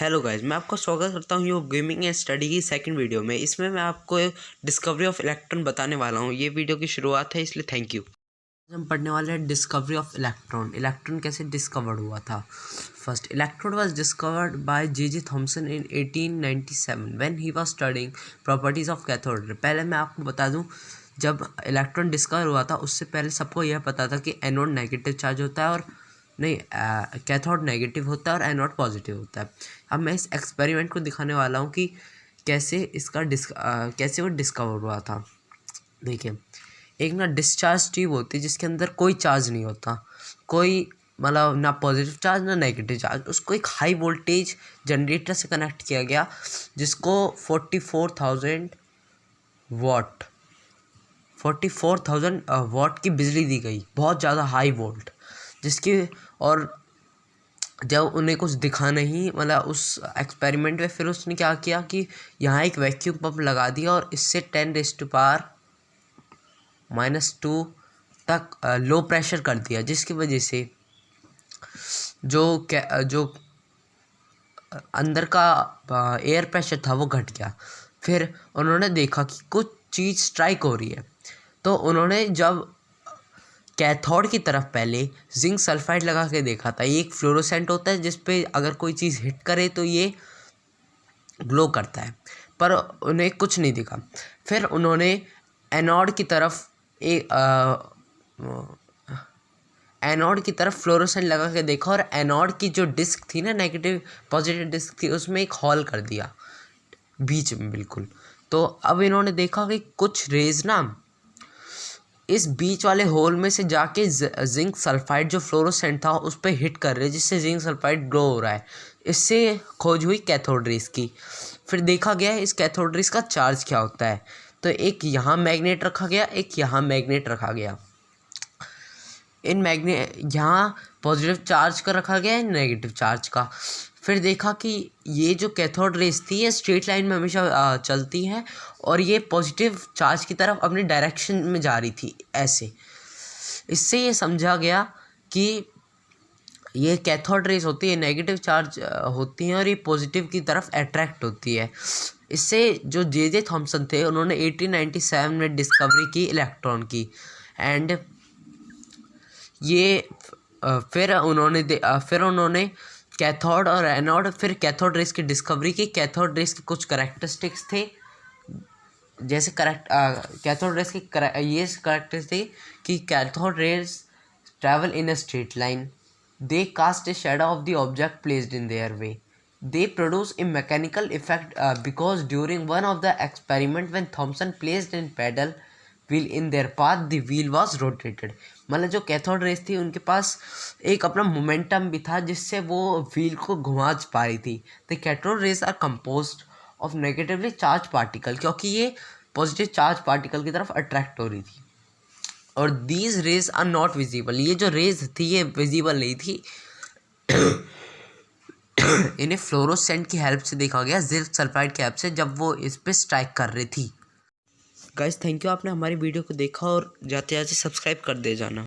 Hello guys, मैं आपका स्वागत करता हूँ योग गेमिंग एंड स्टडी की सेकंड वीडियो में। इसमें मैं आपको डिस्कवरी ऑफ इलेक्ट्रॉन बताने वाला हूँ। ये वीडियो की शुरुआत है, इसलिए थैंक यू। हम पढ़ने वाले हैं डिस्कवरी ऑफ इलेक्ट्रॉन। इलेक्ट्रॉन कैसे डिस्कवर्ड हुआ था। First, electron was discovered by J Thomson in 1897 when he was studying properties of cathode ray. पहले मैं आपको बता दूँ, जब इलेक्ट्रॉन डिस्कवर हुआ था उससे पहले सबको यह पता था कि एनोड नेगेटिव चार्ज होता है और नहीं, कैथोड नेगेटिव होता है और एनोड पॉजिटिव होता है। अब मैं इस एक्सपेरिमेंट को दिखाने वाला हूँ कि कैसे इसका कैसे वो डिस्कवर हुआ था। देखिए, एक ना डिस्चार्ज ट्यूब होती है जिसके अंदर कोई चार्ज नहीं होता, कोई मतलब ना पॉजिटिव चार्ज ना नेगेटिव चार्ज। उसको एक हाई वोल्टेज जनरेटर से कनेक्ट किया गया जिसको 44,000 वाट की बिजली दी गई, बहुत ज़्यादा हाई वोल्ट जिसकी। और जब उन्हें कुछ दिखा नहीं, मतलब उस एक्सपेरिमेंट में, फिर उसने क्या किया कि यहाँ एक वैक्यूम पंप लगा दिया और इससे 10⁻⁻² तक लो प्रेशर कर दिया, जिसकी वजह से जो अंदर का एयर प्रेशर था वो घट गया। फिर उन्होंने देखा कि कुछ चीज़ स्ट्राइक हो रही है, तो उन्होंने जब कैथोड की तरफ पहले जिंक सल्फाइड लगा के देखा था। ये एक फ्लोरोसेंट होता है जिस पे अगर कोई चीज़ हिट करे तो ये ग्लो करता है, पर उन्हें कुछ नहीं दिखा। फिर उन्होंने एनोड की तरफ एनोड की तरफ फ्लोरोसेंट लगा के देखा और एनोड की जो डिस्क थी ना, नेगेटिव पॉजिटिव डिस्क थी, उसमें एक होल कर दिया बीच में बिल्कुल। तो अब इन्होंने देखा कि कुछ रेज ना इस बीच वाले होल में से जाके जिंक सल्फाइड जो फ्लोरोसेंट था उस पर हिट कर रहे, जिससे जिंक सल्फाइड ग्लो हो रहा है। इससे खोज हुई कैथोड रेज की। फिर देखा गया इस कैथोड रेज का चार्ज क्या होता है। तो एक यहाँ मैग्नेट रखा गया, एक यहाँ मैग्नेट रखा गया। इन मैग्नेट यहाँ पॉजिटिव चार्ज का रखा गया है, नेगेटिव चार्ज का। फिर देखा कि ये जो कैथोड रेज थी ये स्ट्रेट लाइन में हमेशा चलती हैं और ये पॉजिटिव चार्ज की तरफ अपने डायरेक्शन में जा रही थी ऐसे। इससे ये समझा गया कि ये कैथोड रेज होती है, नेगेटिव चार्ज होती हैं और ये पॉजिटिव की तरफ अट्रैक्ट होती है। इससे जो जे थॉमसन थे उन्होंने 1897 में डिस्कवरी की इलेक्ट्रॉन की। एंड ये फिर उन्होंने कैथोड और एनोड, फिर कैथोड रेज की डिस्कवरी की। कैथोड रेज के कुछ करेक्टरिस्टिक्स थे, जैसे कैथोड रेज की ये करेक्टरिस्टिक्स थे कि cathode rays travel in a straight line, they cast a shadow of the object placed in their way, they produce a mechanical effect because during one of the experiment when Thomson placed in pedal wheel in their path the wheel was rotated। मतलब जो cathode rays थी उनके पास एक अपना momentum भी था जिससे वो व्हील को घुमा पा रही थी। The cathode rays are composed of negatively charge particle, क्योंकि ये पॉजिटिव चार्ज पार्टिकल की तरफ अट्रैक्ट हो रही थी। और these rays are not visible, ये जो रेज थी ये विजिबल नहीं थी। इन्हें फ्लोरोसेंट की हेल्प से देखा गया, जिंक सल्फाइड की हेल्प से, जब वो इस पे स्ट्राइक कर रही थी। गाइस थैंक यू, आपने हमारी वीडियो को देखा और जाते जाते सब्सक्राइब कर दे जाना।